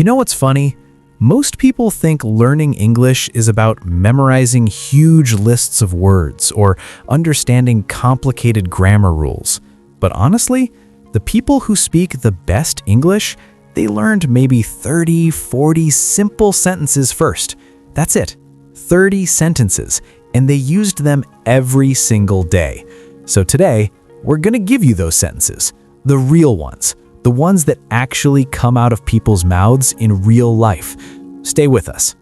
You know what's funny? Most people think learning English is about memorizing huge lists of words or understanding complicated grammar rules. But honestly, the people who speak the best English, they learned maybe 30, 40 simple sentences first. That's it. 30 sentences, and they used them every single day. So today, we're going to give you those sentences, the real ones, the ones that actually come out of people's mouths in real life. Stay with us.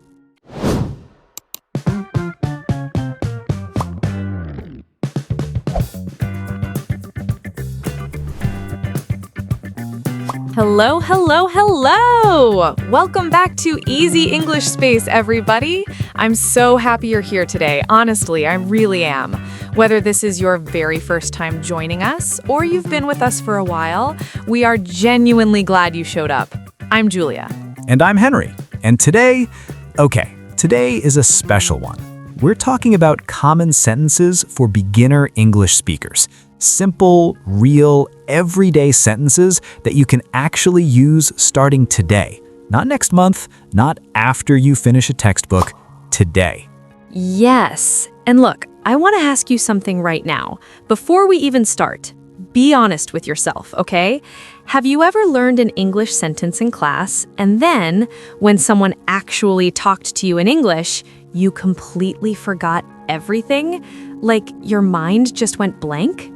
Hello, hello, hello! Welcome back to Easy English Space, everybody. I'm so happy you're here today. Honestly, I really am. Whether this is your very first time joining us or you've been with us for a while, we are genuinely glad you showed up. I'm Julia. And I'm Henry. And today is a special one. We're talking about common sentences for beginner English speakers. Simple, real, everyday sentences that you can actually use starting today. Not next month, not after you finish a textbook, today. Yes. And look, I want to ask you something right now. Before we even start, be honest with yourself, okay? Have you ever learned an English sentence in class, and then, when someone actually talked to you in English, you completely forgot everything? Like your mind just went blank?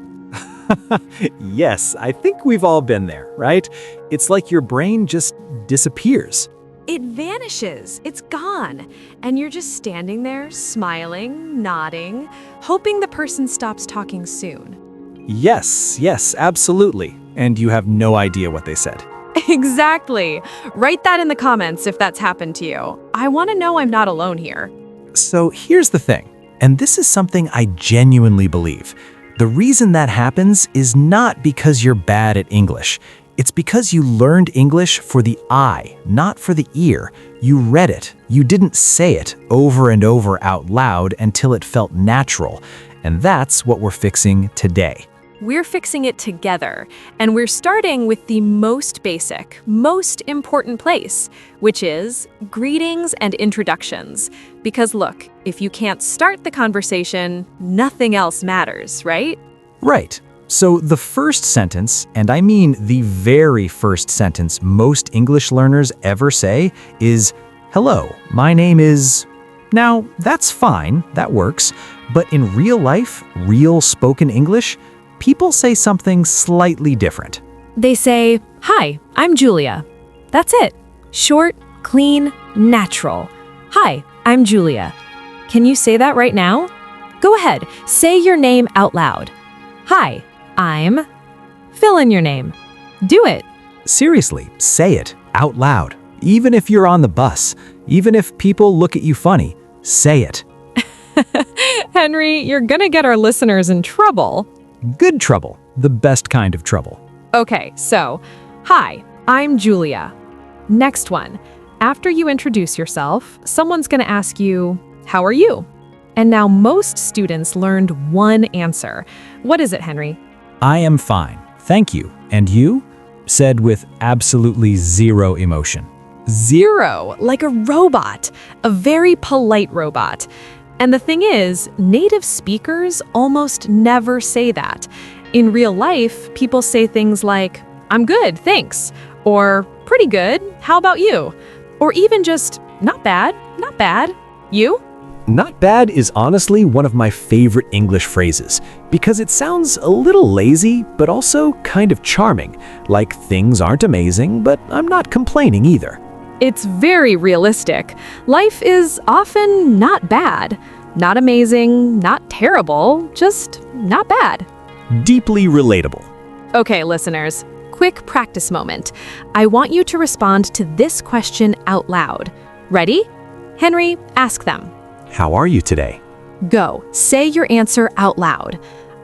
Yes, I think we've all been there, right? It's like your brain just disappears. It vanishes. It's gone. And you're just standing there, smiling, nodding, hoping the person stops talking soon. Yes, absolutely. And you have no idea what they said. Exactly. Write that in the comments if that's happened to you. I want to know I'm not alone here. So here's the thing, and this is something I genuinely believe. The reason that happens is not because you're bad at English. It's because you learned English for the eye, not for the ear. You read it. You didn't say it over and over out loud until it felt natural. And that's what we're fixing today. We're fixing it together, and we're starting with the most basic, most important place, which is greetings and introductions. Because look, if you can't start the conversation, nothing else matters, right? Right. So the first sentence, and I mean the very first sentence most English learners ever say, is, "Hello, my name is..." Now, that's fine, that works, but in real life, real spoken English, people say something slightly different. They say, "Hi, I'm Julia." That's it. Short, clean, natural. "Hi, I'm Julia." Can you say that right now? Go ahead, say your name out loud. "Hi, I'm..." Fill in your name. Do it. Seriously, say it out loud. Even if you're on the bus, even if people look at you funny, say it. Henry, you're gonna get our listeners in trouble. Good trouble, the best kind of trouble. Okay, so, "Hi, I'm Julia." Next one. After you introduce yourself, someone's gonna ask you, "How are you?" And now most students learned one answer. What is it, Henry? "I am fine, thank you. And you?" said with absolutely zero emotion. Zero, like a robot, a very polite robot. And the thing is, native speakers almost never say that. In real life, people say things like, "I'm good, thanks," or "Pretty good, how about you?" Or even just, not bad, you?" Not bad is honestly one of my favorite English phrases because it sounds a little lazy, but also kind of charming. Like things aren't amazing, but I'm not complaining either. It's very realistic. Life is often not bad. Not amazing, not terrible, just not bad. Deeply relatable. Okay, listeners, quick practice moment. I want you to respond to this question out loud. Ready? Henry, ask them. How are you today? Go, say your answer out loud.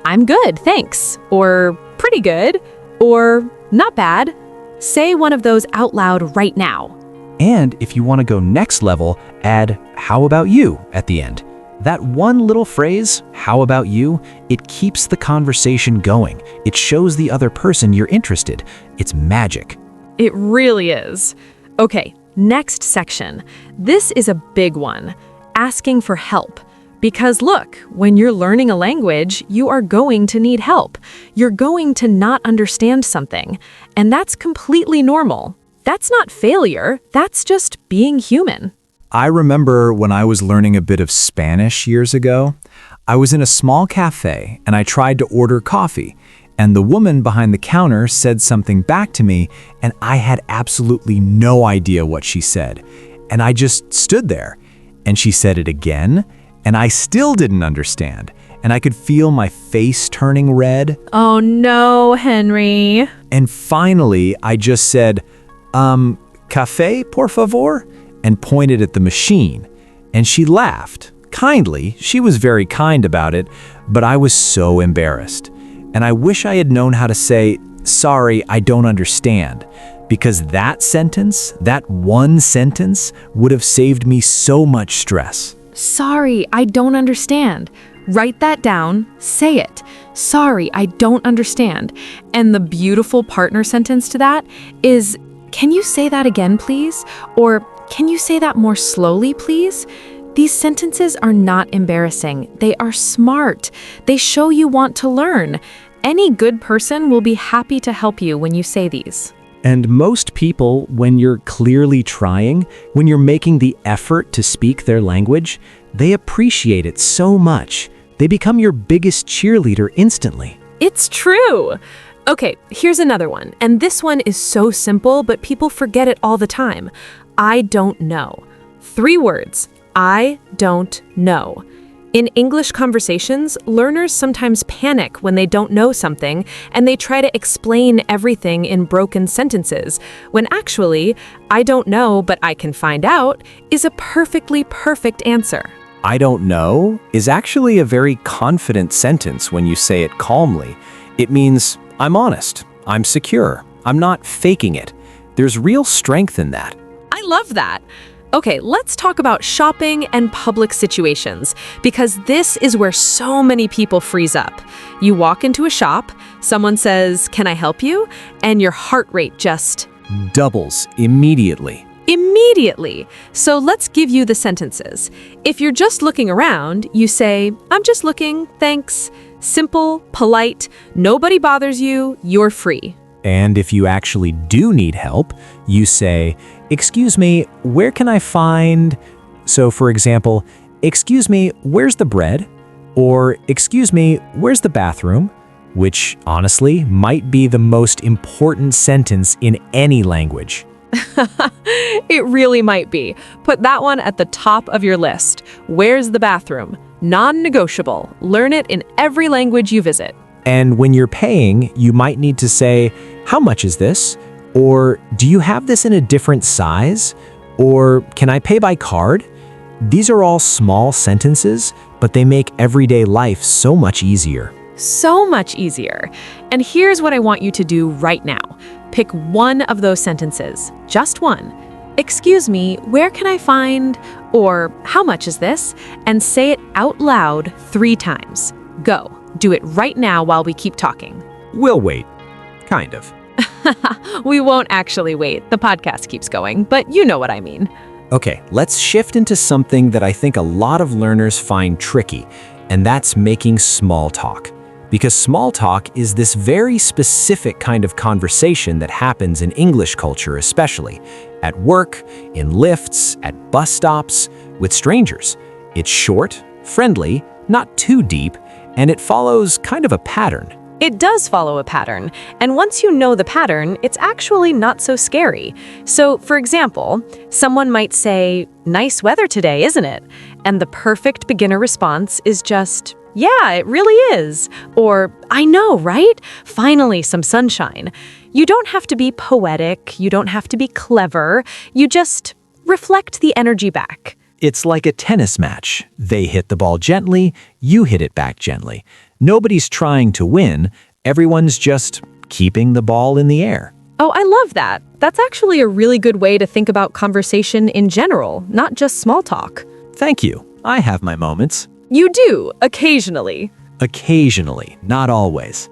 "I'm good, thanks," or "Pretty good," or "Not bad." Say one of those out loud right now. And if you want to go next level, add "how about you" at the end. That one little phrase, "how about you," it keeps the conversation going. It shows the other person you're interested. It's magic. It really is. Okay, Next section. This is a big one. Asking for help. Because look, when you're learning a language, you are going to need help. You're going to not understand something. And that's completely normal. That's not failure. That's just being human. I remember when I was learning a bit of Spanish years ago, I was in a small cafe and I tried to order coffee, and the woman behind the counter said something back to me, and I had absolutely no idea what she said. And I just stood there, and she said it again, and I still didn't understand, and I could feel my face turning red. Oh no, Henry. And finally, I just said, café, por favor? And pointed at the machine. And she laughed. Kindly, she was very kind about it, but I was so embarrassed. And I wish I had known how to say, sorry, I don't understand. Because that sentence, that one sentence, would have saved me so much stress. Sorry, I don't understand. Write that down, say it. Sorry, I don't understand. And the beautiful partner sentence to that is, can you say that again, please? Or can you say that more slowly, please? These sentences are not embarrassing. They are smart. They show you want to learn. Any good person will be happy to help you when you say these. And most people, when you're clearly trying, when you're making the effort to speak their language, they appreciate it so much. They become your biggest cheerleader instantly. It's true. Okay, here's another one. And this one is so simple, but people forget it all the time. I don't know. 3 words. I don't know. In English conversations, learners sometimes panic when they don't know something, and they try to explain everything in broken sentences, when actually, I don't know, but I can find out, is a perfectly perfect answer. I don't know is actually a very confident sentence when you say it calmly. It means, I'm honest, I'm secure, I'm not faking it. There's real strength in that. I love that. Okay, let's talk about shopping and public situations, because this is where so many people freeze up. You walk into a shop, someone says, "Can I help you?" And your heart rate just doubles immediately. Immediately. So let's give you the sentences. If you're just looking around, you say, "I'm just looking, thanks." Simple, polite, nobody bothers you, you're free. And if you actually do need help, you say, "Excuse me, where can I find..." So for example, "Excuse me, where's the bread?" Or "Excuse me, where's the bathroom?" Which honestly might be the most important sentence in any language. It really might be. Put that one at the top of your list. Where's the bathroom? Non-negotiable. Learn it in every language you visit. And when you're paying, you might need to say, "How much is this?" Or "Do you have this in a different size?" Or "Can I pay by card?" These are all small sentences, but they make everyday life so much easier. So much easier. And here's what I want you to do right now. Pick one of those sentences, just one. "Excuse me, where can I find..." or "How much is this?" and say it out loud 3 times. Go. Do it right now while we keep talking. We'll wait. Kind of. We won't actually wait. The podcast keeps going, but you know what I mean. Okay, let's shift into something that I think a lot of learners find tricky, and that's making small talk. Because small talk is this very specific kind of conversation that happens in English culture especially, at work, in lifts, at bus stops, with strangers. It's short, friendly, not too deep, and it follows kind of a pattern. It does follow a pattern, and once you know the pattern, it's actually not so scary. So, for example, someone might say, "Nice weather today, isn't it?" And the perfect beginner response is just, "Yeah, it really is." Or, "I know, right? Finally, some sunshine." You don't have to be poetic, you don't have to be clever, you just reflect the energy back. It's like a tennis match. They hit the ball gently, you hit it back gently. Nobody's trying to win, everyone's just keeping the ball in the air. Oh, I love that. That's actually a really good way to think about conversation in general, not just small talk. Thank you. I have my moments. You do, occasionally. Occasionally, not always.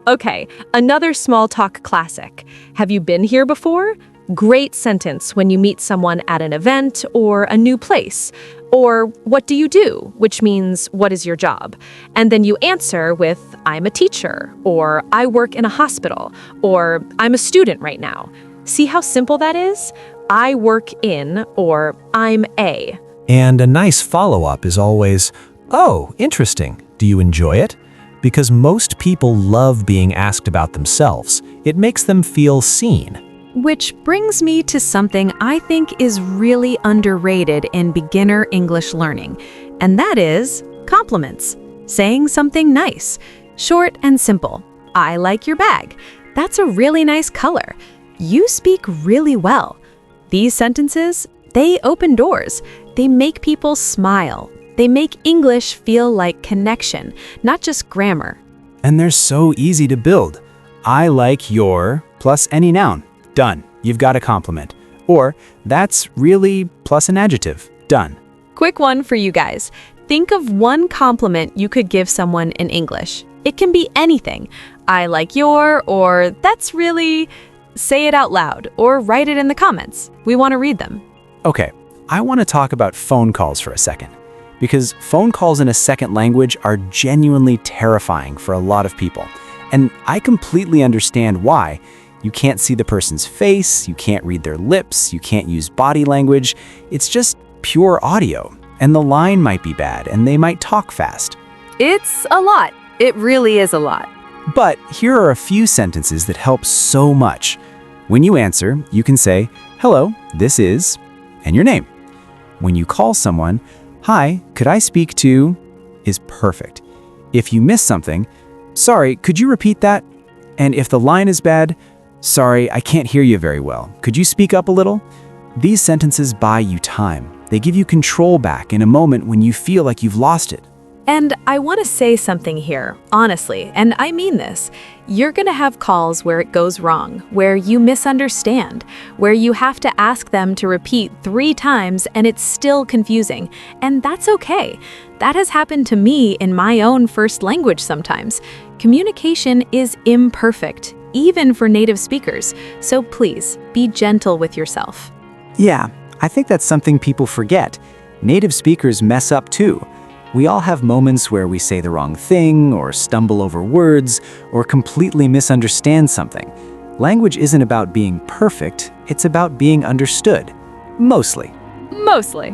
Okay, another small talk classic. Have you been here before? Great sentence when you meet someone at an event or a new place. Or, what do you do? Which means, what is your job? And then you answer with, I'm a teacher, or I work in a hospital, or I'm a student right now. See how simple that is? I work in, or I'm a. And a nice follow-up is always, oh, interesting. Do you enjoy it? Because most people love being asked about themselves. It makes them feel seen. Which brings me to something I think is really underrated in beginner English learning, and that is compliments. Saying something nice, short and simple. I like your bag. That's a really nice color. You speak really well. These sentences, they open doors. They make people smile. They make English feel like connection, not just grammar. And they're so easy to build. I like your plus any noun. Done. You've got a compliment. Or that's really plus an adjective. Done. Quick one for you guys. Think of one compliment you could give someone in English. It can be anything. I like your, or that's really... Say it out loud or write it in the comments. We want to read them. Okay, I want to talk about phone calls for a second. Because phone calls in a second language are genuinely terrifying for a lot of people. And I completely understand why. You can't see the person's face, you can't read their lips, you can't use body language. It's just pure audio. And the line might be bad, and they might talk fast. It's a lot. It really is a lot. But here are a few sentences that help so much. When you answer, you can say, hello, this is, and your name. When you call someone, hi, could I speak to, is perfect. If you miss something, sorry, could you repeat that? And if the line is bad, sorry, I can't hear you very well. Could you speak up a little? These sentences buy you time. They give you control back in a moment when you feel like you've lost it. And I want to say something here, honestly, and I mean this. You're going to have calls where it goes wrong, where you misunderstand, where you have to ask them to repeat 3 times and it's still confusing. And that's okay. That has happened to me in my own first language sometimes. Communication is imperfect, even for native speakers. So please, be gentle with yourself. Yeah, I think that's something people forget. Native speakers mess up too. We all have moments where we say the wrong thing, or stumble over words, or completely misunderstand something. Language isn't about being perfect, it's about being understood. Mostly. Mostly.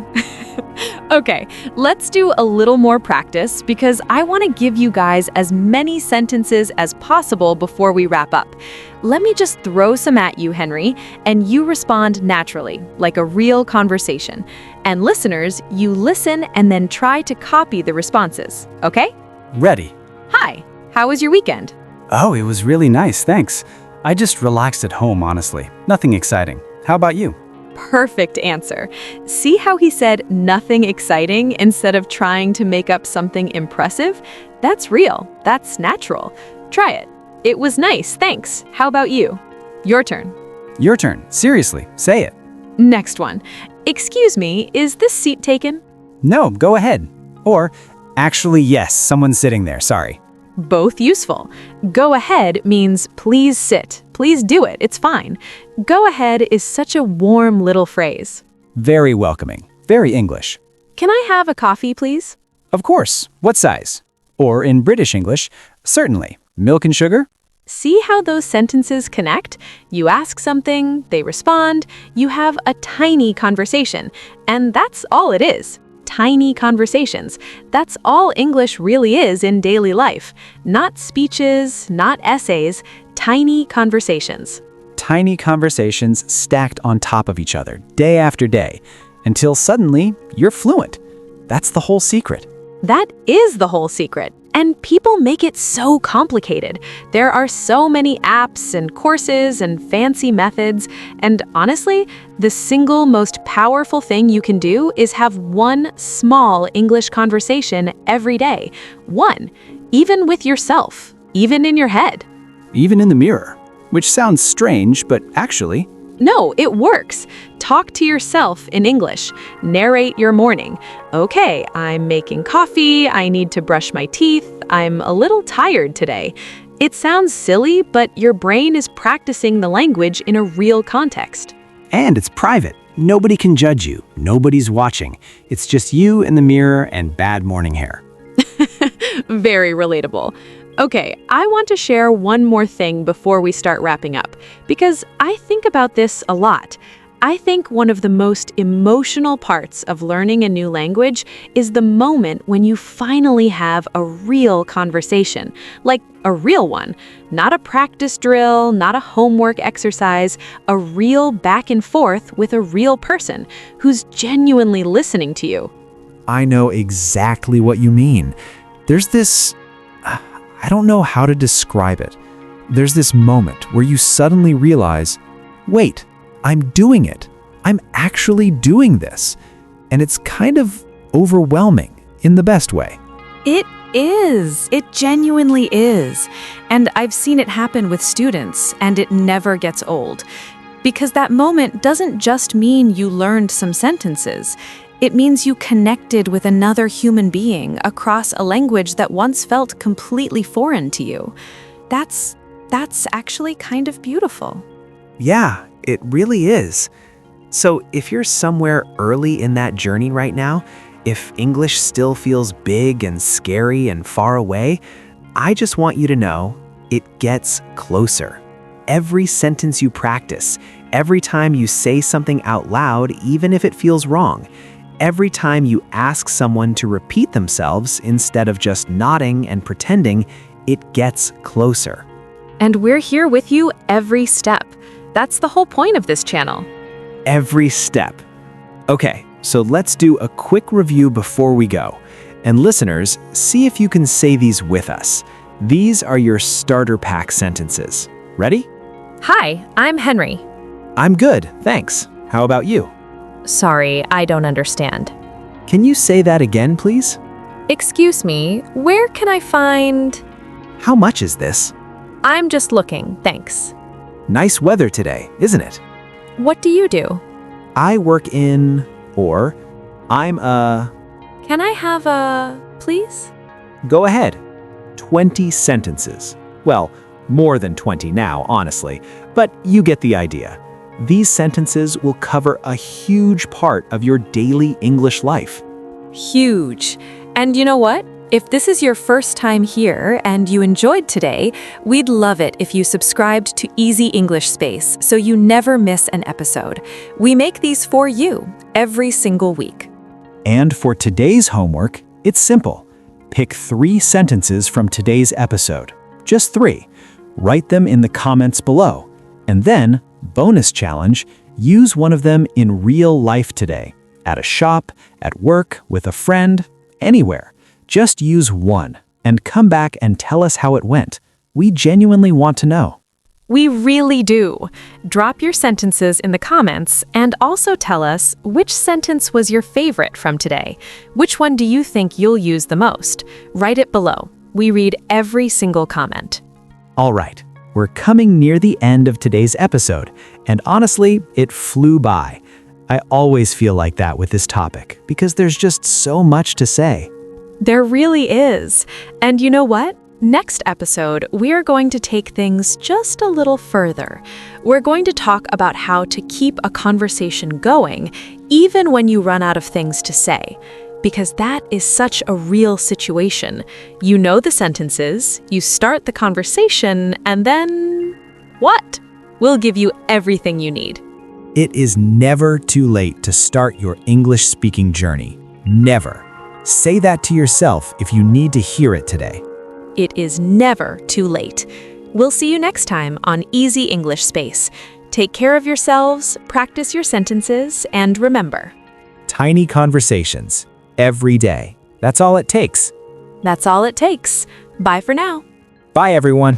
Okay, let's do a little more practice because I want to give you guys as many sentences as possible before we wrap up. Let me just throw some at you, Henry, and you respond naturally, like a real conversation. And listeners, you listen and then try to copy the responses, okay? Ready. Hi, how was your weekend? Oh, it was really nice, thanks. I just relaxed at home, honestly. Nothing exciting. How about you? Perfect answer. See how he said nothing exciting instead of trying to make up something impressive? That's real. That's natural. Try it. It was nice, thanks. How about you? Your turn. Your turn. Seriously, say it. Next one. Excuse me, is this seat taken? No, go ahead. Or, actually, yes, someone's sitting there, sorry. Both useful. Go ahead means please sit. Please do it. It's fine. Go ahead is such a warm little phrase. Very welcoming. Very English. Can I have a coffee, please? Of course. What size? Or in British English, certainly. Milk and sugar? See how those sentences connect? You ask something, they respond, you have a tiny conversation. And that's all it is. Tiny conversations. That's all English really is in daily life. Not speeches, not essays, tiny conversations. Tiny conversations stacked on top of each other, day after day, until suddenly you're fluent. That's the whole secret. That is the whole secret. And people make it so complicated. There are so many apps and courses and fancy methods. And honestly, the single most powerful thing you can do is have one small English conversation every day. One, even with yourself, even in your head. Even in the mirror, which sounds strange, but actually... No, it works. Talk to yourself in English. Narrate your morning. Okay, I'm making coffee. I need to brush my teeth. I'm a little tired today. It sounds silly, but your brain is practicing the language in a real context. And it's private. Nobody can judge you. Nobody's watching. It's just you in the mirror and bad morning hair. Very relatable. Okay, I want to share one more thing before we start wrapping up, because I think about this a lot. I think one of the most emotional parts of learning a new language is the moment when you finally have a real conversation, like a real one, not a practice drill, not a homework exercise, a real back and forth with a real person who's genuinely listening to you. I know exactly what you mean. There's this, I don't know how to describe it. There's this moment where you suddenly realize, wait, I'm doing it. I'm actually doing this. And it's kind of overwhelming in the best way. It is. It genuinely is. And I've seen it happen with students, and it never gets old. Because that moment doesn't just mean you learned some sentences. It means you connected with another human being across a language that once felt completely foreign to you. That's actually kind of beautiful. Yeah, it really is. So if you're somewhere early in that journey right now, if English still feels big and scary and far away, I just want you to know it gets closer. Every sentence you practice, every time you say something out loud, even if it feels wrong, every time you ask someone to repeat themselves instead of just nodding and pretending, it gets closer. And we're here with you every step. That's the whole point of this channel. Every step. Okay, so let's do a quick review before we go. And listeners, see if you can say these with us. These are your starter pack sentences. Ready? Hi, I'm Henry. I'm good, thanks. How about you? Sorry, I don't understand. Can you say that again, please? Excuse me, where can I find... How much is this? I'm just looking, thanks. Nice weather today, isn't it? What do you do? I work in... or I'm a... Can I have a... please? Go ahead. 20 sentences. Well, more than 20 now, honestly, but you get the idea. These sentences will cover a huge part of your daily English life. Huge. And you know what? If this is your first time here and you enjoyed today, we'd love it if you subscribed to Easy English Space so you never miss an episode. We make these for you every single week. And for today's homework, it's simple. Pick 3 sentences from today's episode. Just 3. Write them in the comments below. And then, bonus challenge, use one of them in real life today. At a shop, at work, with a friend, anywhere. Just use one and come back and tell us how it went. We genuinely want to know. We really do. Drop your sentences in the comments and also tell us which sentence was your favorite from today. Which one do you think you'll use the most? Write it below. We read every single comment. All right, we're coming near the end of today's episode, and honestly, it flew by. I always feel like that with this topic because there's just so much to say. There really is. And you know what? Next episode, we are going to take things just a little further. We're going to talk about how to keep a conversation going, even when you run out of things to say. Because that is such a real situation. You know the sentences, you start the conversation, and then... what? We'll give you everything you need. It is never too late to start your English speaking journey. Never. Say that to yourself if you need to hear it today. It is never too late. We'll see you next time on Easy English Space. Take care of yourselves, practice your sentences, and remember, Tiny conversations. Every day. That's all it takes. that's all it takes. Bye for now. Bye, everyone.